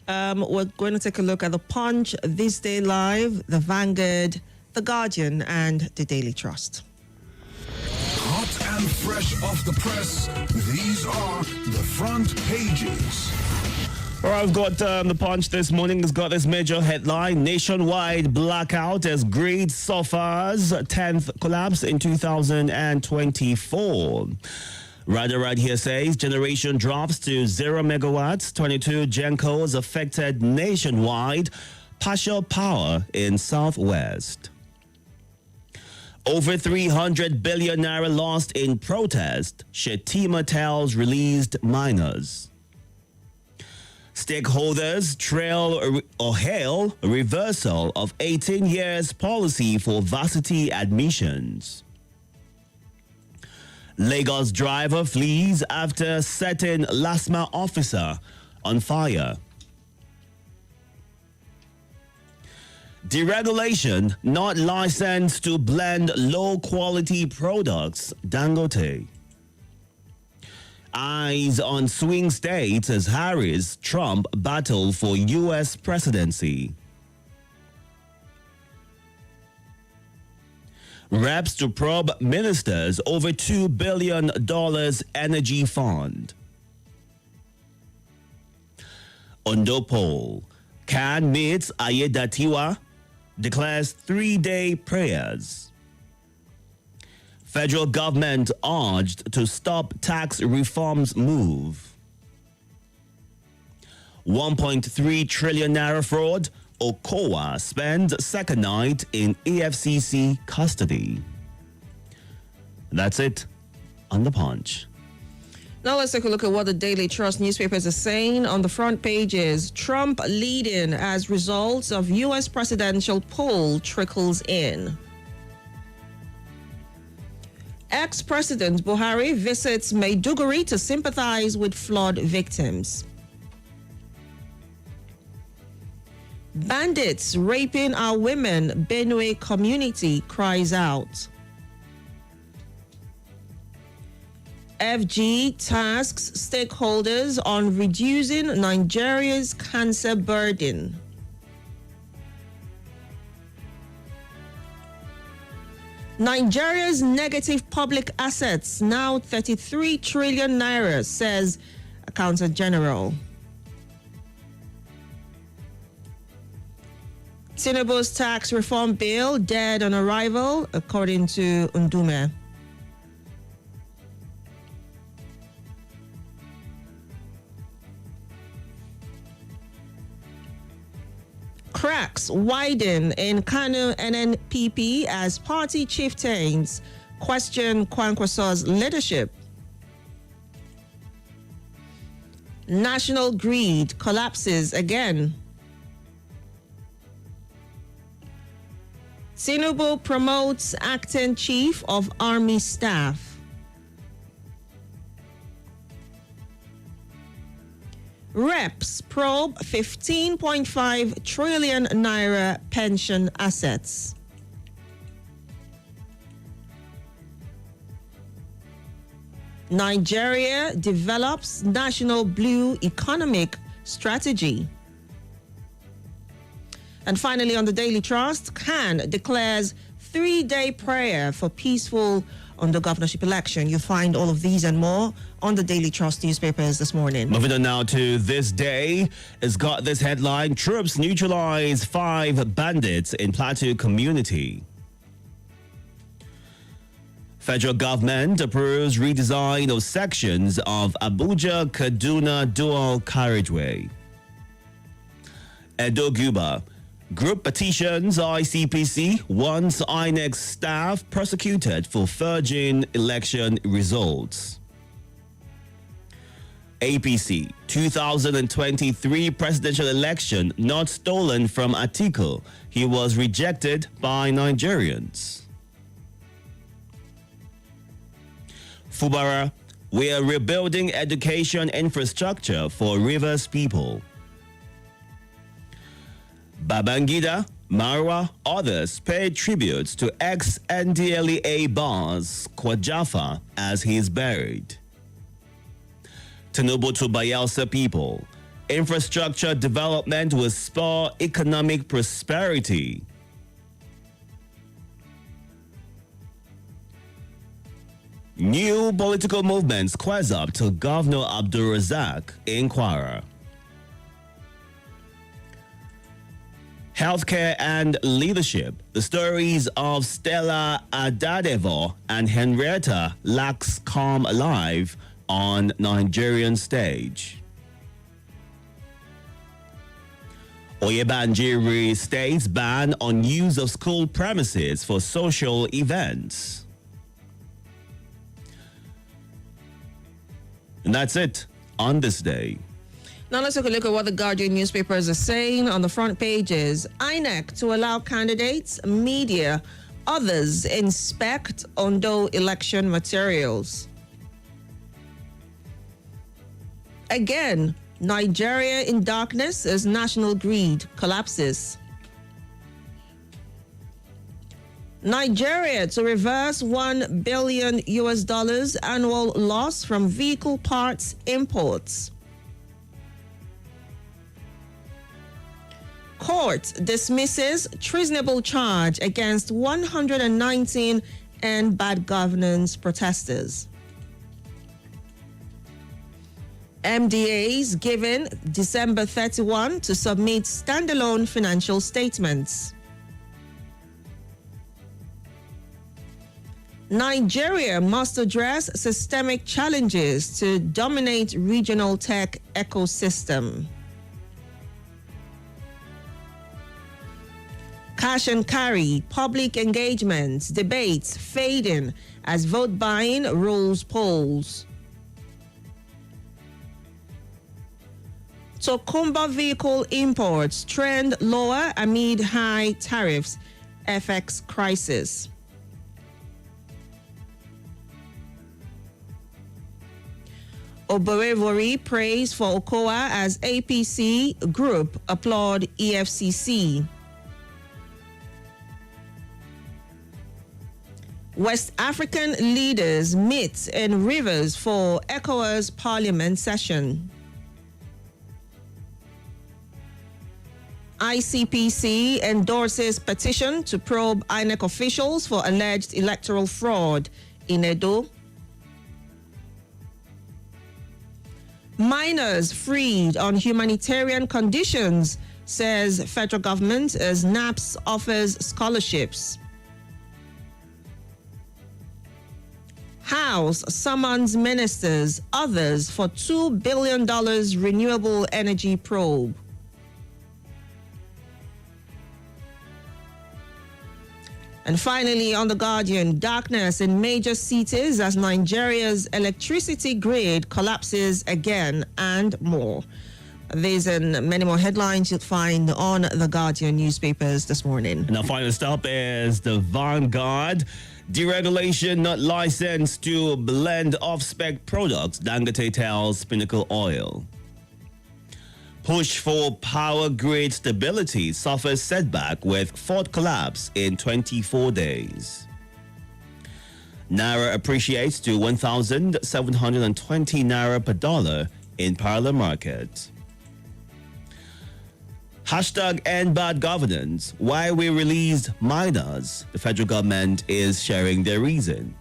We're going to take a look at the Punch, This Day Live, the Vanguard, the Guardian, and the Daily Trust. Hot and fresh off the press, these are the front pages. All right, I've got the Punch this morning. It's got this major headline: nationwide blackout as grid suffers 10th collapse in 2024. Right here says generation drops to 0 megawatts. 22 gencos affected nationwide. Partial power in southwest. Over 300 billion naira lost in protest. Shetima tells released miners. Stakeholders trail or hail reversal of 18 years policy for varsity admissions. Lagos driver flees after setting LASMA officer on fire. Deregulation, not licensed to blend low-quality products, Dangote. Eyes on swing states as Harris-Trump battle for U.S. presidency. Reps to probe ministers over $2 billion energy fund. Ondo poll. Can meets Ayedatiwa, declares 3-day prayers. Federal government urged to stop tax reforms move. 1.3 trillion naira fraud. Okowa spends second night in EFCC custody. That's it on the Punch. Now let's take a look at what the Daily Trust newspapers are saying on the front pages. Trump leading as results of U.S. presidential poll trickles in. Ex-President Buhari visits Maiduguri to sympathize with flood victims. Bandits raping our women, Benue community cries out. FG tasks stakeholders on reducing Nigeria's cancer burden. Nigeria's negative public assets now 33 trillion naira, says Accountant General. Tinubu's tax reform bill dead on arrival, according to Ndume. Cracks widen in Kanu NNPP as party chieftains question Kwankwaso's leadership. National greed collapses again. Tinubu promotes acting chief of army staff. Reps probe 15.5 trillion naira pension assets. Nigeria develops national blue economic strategy. And finally, on the Daily Trust, Khan declares 3-day prayer for peaceful under governorship election. You'll find all of these and more on the Daily Trust newspapers this morning. Moving on now to This Day. It's got this headline: troops neutralize 5 bandits in Plateau community. Federal government approves redesign of sections of Abuja-Kaduna dual carriageway. Edo Guba. Group petitions ICPC wants INEC staff prosecuted for forging election results. APC 2023 presidential election not stolen from Atiku. He was rejected by Nigerians. Fubara, we are rebuilding education infrastructure for Rivers people. Babangida, Marwa, others paid tributes to ex-NDLEA boss Kwajafa as he is buried. Tinubu to Bayelsa people. Infrastructure development will spur economic prosperity. New political movement squares up to Governor Abdul Razak in Kwara. Healthcare and leadership. The stories of Stella Adadevo and Henrietta Lacks come alive on Nigerian stage. Oyebanjiri states ban on use of school premises for social events. And that's it on this day. Now let's take a look at what the Guardian newspapers are saying on the front pages. INEC to allow candidates, media, others inspect Ondo election materials. Again, Nigeria in darkness as national greed collapses. Nigeria to reverse $1 billion annual loss from vehicle parts imports. Court dismisses treasonable charge against 119 and bad governance protesters. MDAs given December 31 to submit standalone financial statements. Nigeria must address systemic challenges to dominate regional tech ecosystem. Cash and carry, public engagement, debates fading as vote buying rules polls. Tokumba vehicle imports trend lower amid high tariffs, FX crisis. Oborevori praise for Okowa as APC group applaud EFCC. West African leaders meet in Rivers for ECOWAS Parliament session. ICPC endorses petition to probe INEC officials for alleged electoral fraud in Edo. Minors freed on humanitarian conditions, says federal government as NAPS offers scholarships. House summons ministers, others for $2 billion renewable energy probe. And finally, on The Guardian, darkness in major cities as Nigeria's electricity grid collapses again and more. These and many more headlines you'll find on The Guardian newspapers this morning. And our final stop is the Vanguard. Deregulation not licensed to blend off-spec products, Dangote tells Pinnacle Oil. Push for power grid stability suffers setback with fourth collapse in 24 days. Naira appreciates to 1,720 Naira per dollar in parallel market. Hashtag end bad governance. Why we released minors. The federal government is sharing their reason.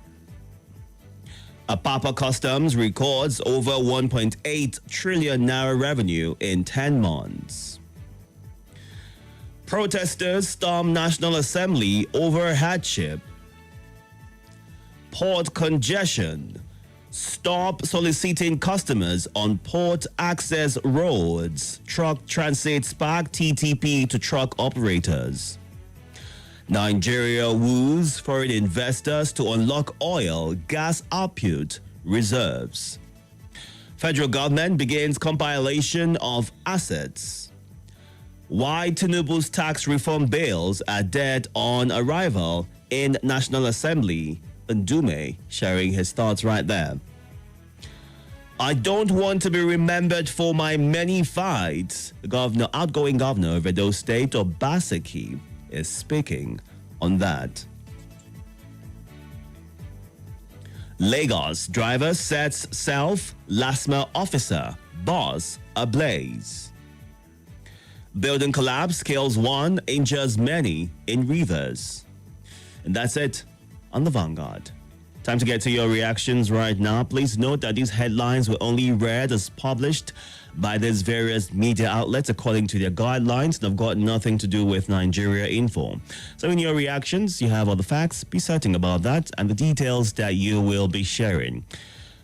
Apapa Customs records over 1.8 trillion Naira revenue in 10 months. Protesters storm National Assembly over hardship. Port congestion. Stop soliciting customers on port access roads. Truck transit spark TTP to truck operators. Nigeria woos foreign investors to unlock oil, gas output reserves. Federal government begins compilation of assets. Why Tinubu's tax reform bills are dead on arrival in National Assembly. Ndume sharing his thoughts right there. I don't want to be remembered for my many fights. The outgoing governor of Edo State, Obaseki, is speaking on that. Lagos driver sets self LASMA officer Bus ablaze. Building collapse kills one, injures many in Rivers. And that's it on the Vanguard. Time to get to your reactions right now. Please note that these headlines were only read as published by these various media outlets according to their guidelines and have got nothing to do with Nigeria Info. So in your reactions, you have all the facts. Be certain about that and the details that you will be sharing.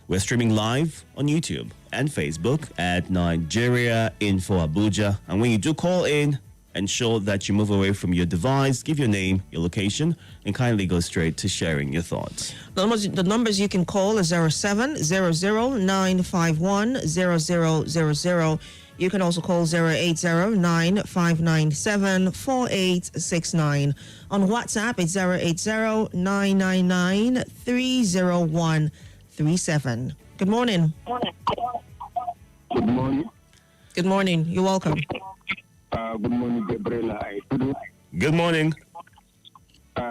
We're streaming live on YouTube and Facebook at Nigeria Info Abuja. And when you do call in, ensure that you move away from your device, give your name, your location, and kindly go straight to sharing your thoughts. The numbers you can call is 0700-951-0000. You can also call 080-9597-4869. On WhatsApp, it's 080-999-30137. Good morning. Good morning. Good morning. You're welcome. Good morning, Gabrielle. Itodo. Good morning.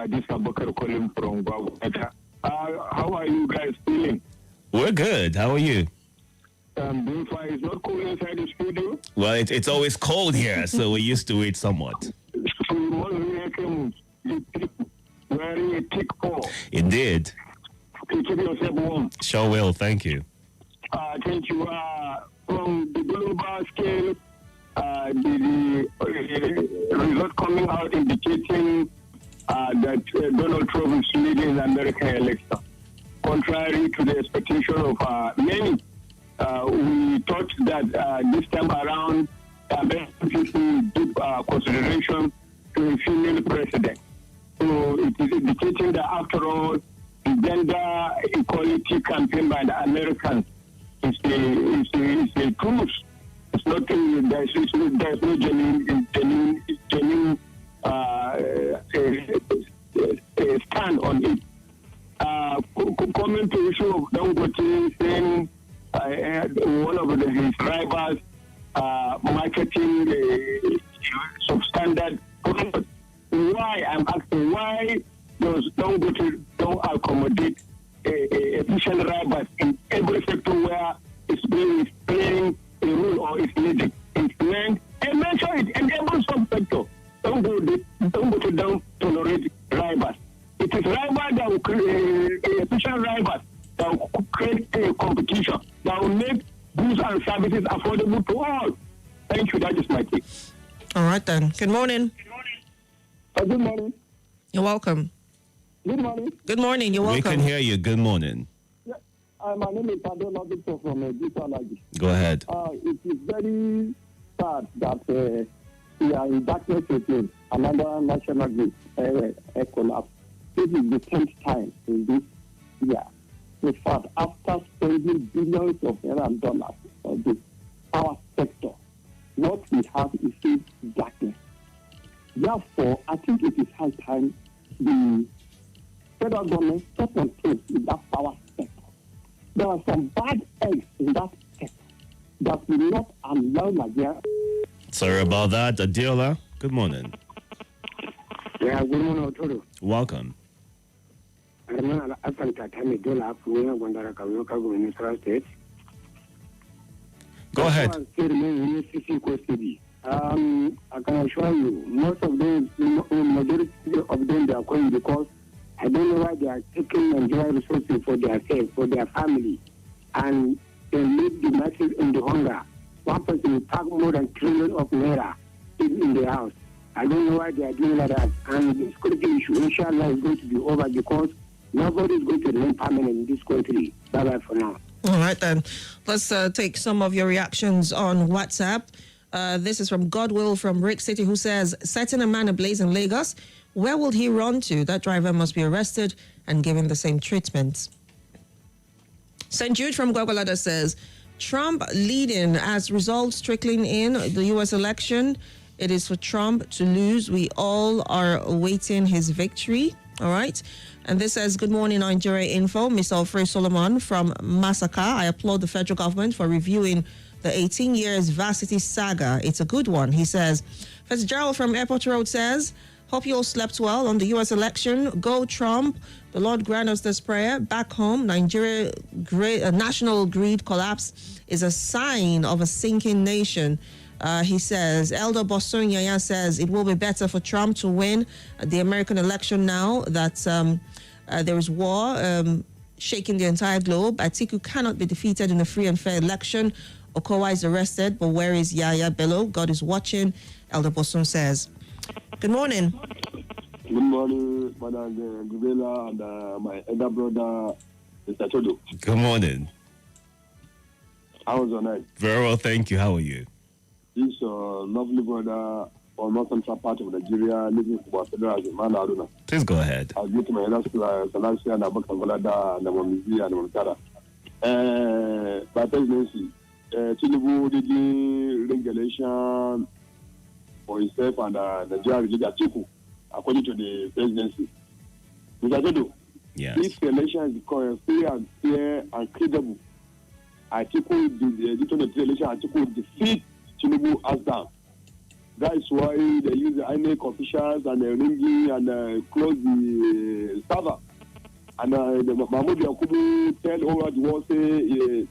This is Abakar calling from Gabrielle. How are you guys feeling? We're good. How are you? Doing fine. It's not cold inside the studio. Well, it's always cold here, so we're used to it somewhat. So you must be wearing a thick coat. Indeed. To keep yourself warm. Sure will. Thank you. Thank you. From the global scale, the result coming out indicating that Donald Trump is leading the American election. Contrary to the expectation of many, we thought that this time around, American people give consideration to a female president. So it is indicating that after all, the gender equality campaign by the Americans is a truth. It's not there's no genuine stand on it. Coming to the issue of Dangote saying one of his rivals marketing substandard product. Why? I'm asking why does Dangote don't accommodate efficient rivals in every sector where it's playing a role or it's leading? Implement and mention it in every subsector. Don't tolerate rivals. It is rivals that will create efficient rivals that will create a competition that will make goods and services affordable to all. Thank you. That is my take. All right, then. Good morning. Good morning. You're welcome. Good morning. Good morning. You're We welcome. can hear you. Good morning. Yeah. My name is Itodo Victor from Itodo. Go ahead. It is very sad that we are in darkness again. Another national grid collapse. This is the 10th time in this year. In fact, after spending billions of dollars on the power sector, what we have is still darkness. Therefore, I think it is high time the federal government step on things in that power sector. There are some bad eggs in that sector that will not allow Nigeria. Sorry about that. Adiola, good morning. Yeah, good morning, Itodo. Welcome. I'm Go ahead. I can assure you, most of them, majority of them, they are going because I don't know why they are taking Nigerian resources for themselves, for their family, and they leave the masses in the hunger. One person will pack more than trillion of naira in the house. I don't know why they are doing like that. And this country issue, inshallah, is going to be over because nobody is going to remain permanent in this country. Bye-bye for now. All right, then. Let's take some of your reactions on WhatsApp. This is from Godwill from Rick City, who says, setting a man ablaze in Lagos, where will he run to? That driver must be arrested and given the same treatment. St. Jude from Gwagwalada says, Trump leading as results trickling in the U.S. election. It is for Trump to lose. We all are awaiting his victory. All right. And this says, good morning, Nigeria Info. Mr. Alfred Solomon from Masaka. I applaud the federal government for reviewing the 18 years varsity saga. It's a good one, he says. Fitzgerald from Airport Road says, hope you all slept well on the U.S. election. Go Trump. The Lord grant us this prayer. Back home, national grid collapse is a sign of a sinking nation. He says, Elder Bosun Yaya says it will be better for Trump to win the American election now that there is war shaking the entire globe. Atiku cannot be defeated in a free and fair election. Okowa is arrested, but where is Yaya Bello? God is watching, Elder Bosun says. Good morning. Good morning, Madam Gabrielle and my elder brother, Mr. Itodo. Good morning. How was your night? Very well, thank you. How are you? This lovely brother from North Central part of Nigeria, living in Barcelona as a man, Aruna. Please go ahead. I'll get to my elder Salasi and Abakangolada and Amamizi and Mamtara. By presidency, Tinubu did the regulation for himself and Nigeria related Atiku, according to the presidency. Mr. Itodo, Yes. this election is free and fair and credible. Atiku, the election, Atiku defeat Tinubu as down. That is why they use the INEC officials and the ringy and close the server. And Mahmoud Yakubu tell over the world, say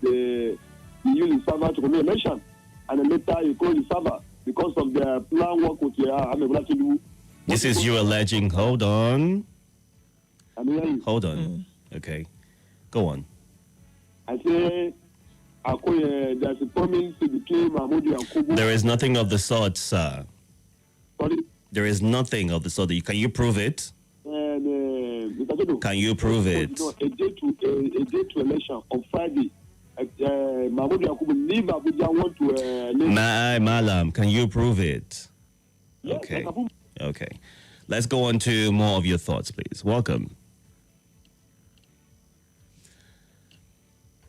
they use the server to commit election. And then later he close the server because of the plan work with Tinubu. This is you alleging. Hold on. Hold on. Okay. Go on. I say, there's a promise between Mahmoud Yakubu. There is nothing of the sort, sir. Sorry? There is nothing of the sort. Can you prove it? And, Mr. Itodo, Can you prove it? No, a day to election on Friday. Mahmoud Yakubu leave Abuja, want to Malam, can you prove it? Yes, Okay. Mr. Okay. Let's go on to more of your thoughts, please. Welcome.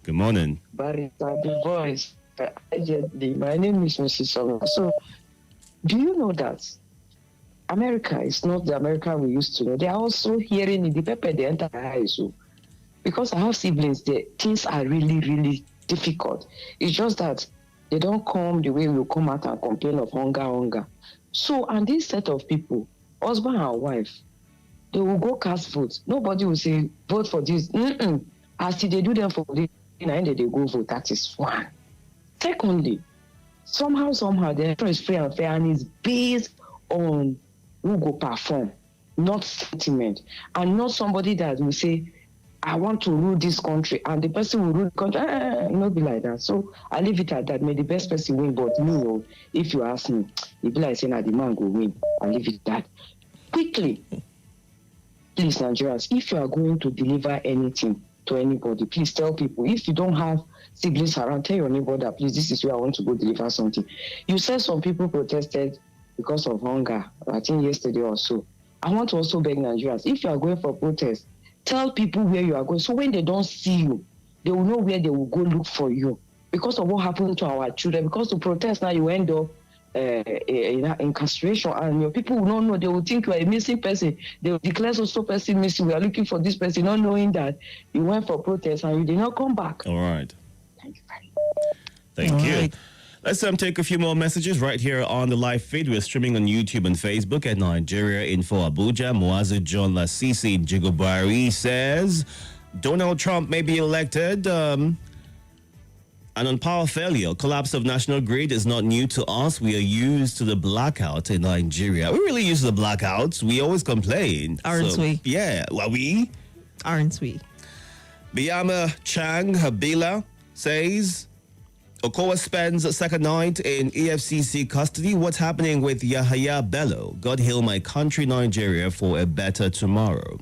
Good morning. Barista, the voice. My name is Mrs. Song. So, do you know that America is not the America we used to know? They are also hearing in the paper they enter high school. Because I have siblings, things are really, really difficult. It's just that they don't come the way we come out and complain of hunger. So, and this set of people, husband and wife, they will go cast votes. Nobody will say, vote for this. As they do them for this, and they go vote. That is one. Secondly, somehow, the election is free and fair and is based on who go perform, not sentiment, and not somebody that will say, I want to rule this country, and the person will rule the country. Not be like that. So I leave it at that. May the best person win, but me, if you ask me, it be like saying that the man go win. I leave it at that. Quickly, please, Nigerians, if you are going to deliver anything to anybody, please tell people. If you don't have siblings around, tell your neighbor that, please, this is where I want to go deliver something. You said some people protested because of hunger, I think yesterday or so. I want to also beg Nigerians, if you are going for protest, tell people where you are going. So when they don't see you, they will know where they will go look for you. Because of what happened to our children, because to protest now, you end up in incarceration, and your people will not know. They will think you are a missing person. They will declare so person missing. We are looking for this person, not knowing that you went for protest and you did not come back. All right. Thank you very much. Thank All you. right. Let's take a few more messages right here on the live feed. We're streaming on YouTube and Facebook at Nigeria Info Abuja. Moazu John Lasisi Jigobari says Donald Trump may be elected. And on power failure, collapse of national grid is not new to us. We are used to the blackout in Nigeria. We're really used to the blackouts. We always complain. Aren't we? Yeah. Are we? Aren't we? Biyama Chang Habila says Okowa spends a second night in EFCC custody. What's happening with Yahaya Bello? God heal my country, Nigeria, for a better tomorrow.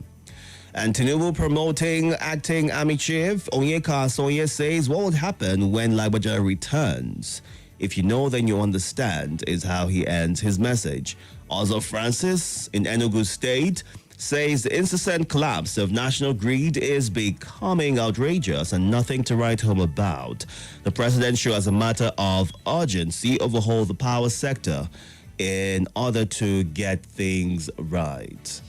And Tinubu promoting acting army chief Onyeka Soye says, what would happen when Lagbaja returns? If you know, then you understand, is how he ends his message. Also, Francis in Enugu State says the incessant collapse of national grid is becoming outrageous and nothing to write home about. The president should, as a matter of urgency, overhaul the power sector in order to get things right.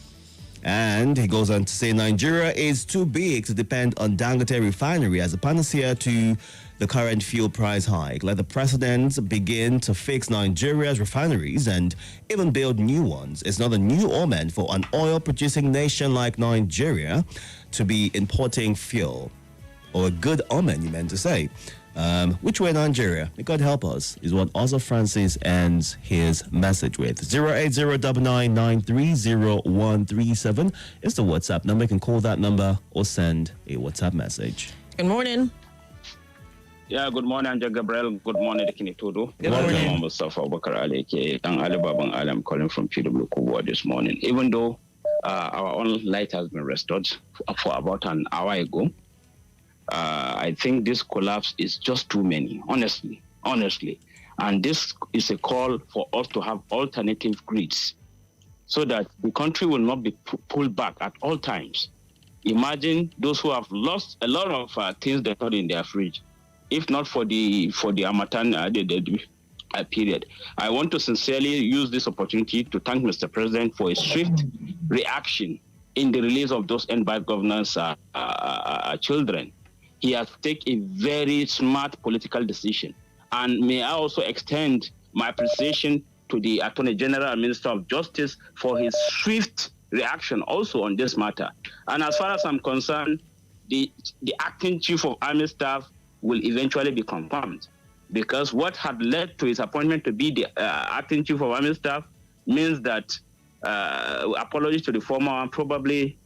And he goes on to say Nigeria is too big to depend on Dangote refinery as a panacea to the current fuel price hike. Let the president begin to fix Nigeria's refineries and even build new ones. It's not a new omen for an oil-producing nation like Nigeria to be importing fuel. Or a good omen, you meant to say. Which way, Nigeria? May God help us, is what Oza Francis ends his message with. 08099930137 is the WhatsApp number. You can call that number or send a WhatsApp message. Good morning. Yeah, good morning, Gabrielle. Good morning, Itodo. Good morning. I'm Mustafa Bakar Ali, and Ali Babang Ali. I'm calling from PW Kubwa this morning. Even though our own light has been restored for about an hour ago, I think this collapse is just too many, honestly. And this is a call for us to have alternative grids so that the country will not be pulled back at all times. Imagine those who have lost a lot of things they had in their fridge, if not for the Harmattan period. I want to sincerely use this opportunity to thank Mr. President for a swift reaction in the release of those end-by governance children. He has taken a very smart political decision. And may I also extend my appreciation to the Attorney General and Minister of Justice for his swift reaction also on this matter. And as far as I'm concerned, the acting chief of army staff will eventually be confirmed, because what had led to his appointment to be the acting chief of army staff means that apologies to the former one probably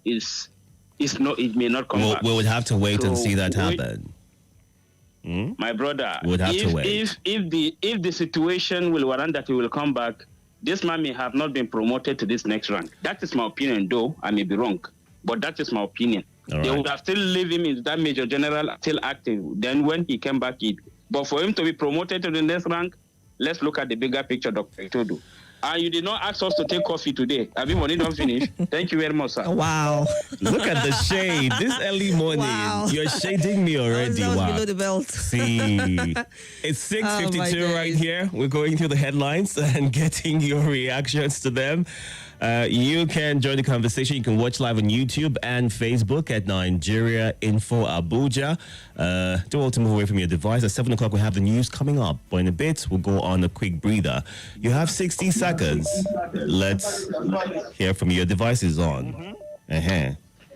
it may not come back. We would have to wait and see that happen. My brother, we would have to wait. If the situation will warrant that he will come back, this man may have not been promoted to this next rank. That is my opinion, though I may be wrong, but that is my opinion. They would have still leave him in that major general still active. Then when he came back, but for him to be promoted to the next rank, let's look at the bigger picture, Dr. Itodo. And you did not ask us to take coffee today. Have you money don't finish? Thank you very much, sir. Wow. Look at the shade. This early morning. Wow. You're shading me already. That was wow. below the belt. See. It's 6:52 right here. We're going through the headlines and getting your reactions to them. You can join the conversation. You can watch live on YouTube and Facebook at Nigeria Info Abuja. Don't want to move away from your device. At 7 o'clock, we have the news coming up. But in a bit, we'll go on a quick breather. You have 60 seconds. Let's hear from you. Your device is on.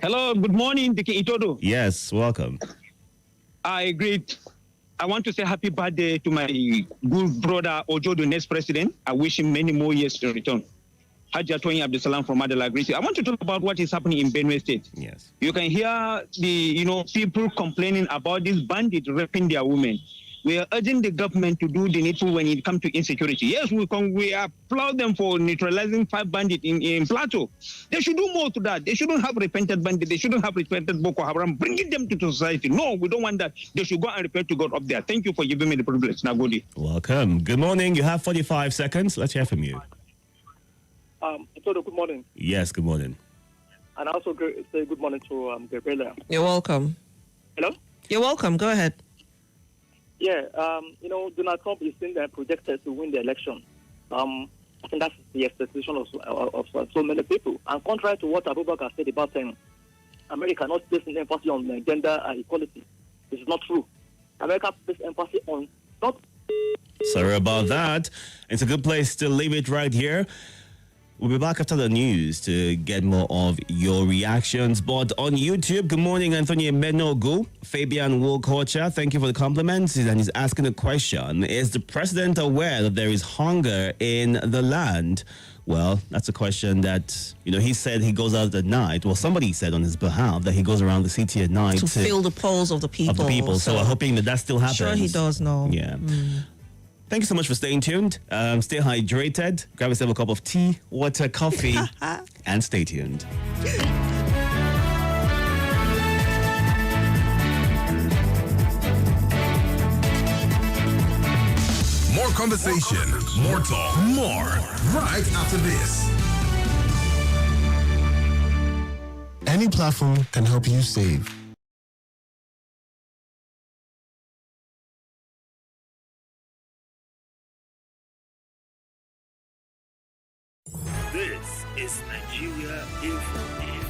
Hello, good morning, Diki Itodo. Yes, welcome. I agree. I want to say happy birthday to my good brother Ojo, the next president. I wish him many more years to return. Haji Atoyin Abdusalam from Adela, Greece. I want to talk about what is happening in Benue State. Yes. You can hear the people complaining about these bandits raping their women. We are urging the government to do the needful when it comes to insecurity. Yes, we applaud them for neutralizing 5 bandits in Plateau. They should do more to that. They shouldn't have repented bandits. They shouldn't have repented Boko Haram, bringing them to society. No, we don't want that. They should go and repent to God up there. Thank you for giving me the privilege. Nagodi. Welcome. Good morning. You have 45 seconds. Let's hear from you. Itodo, good morning. Yes, good morning. And I also say good morning to Gabrielle. You're welcome. Hello? You're welcome. Go ahead. Yeah, Donald Trump is being projected to win the election. I think that's the expectation of so many people. And contrary to what Abubakar said about America not placing emphasis on gender equality, this is not true. America places emphasis on not. Sorry about that. It's a good place to leave it right here. We'll be back after the news to get more of your reactions. But on YouTube, good morning, Anthony Menogu. Fabian Wolkocha, thank you for the compliments. And he's asking a question. Is the president aware that there is hunger in the land? Well, that's a question that, he said he goes out at night. Well, somebody said on his behalf that he goes around the city at night To fill the polls of the people. So I'm hoping that still happens. Sure he does know. Yeah. Thank you so much for staying tuned. Stay hydrated. Grab yourself a cup of tea, water, coffee, and stay tuned. More conversation, more talk, more right after this. Any platform can help you save. This is Nigeria Info.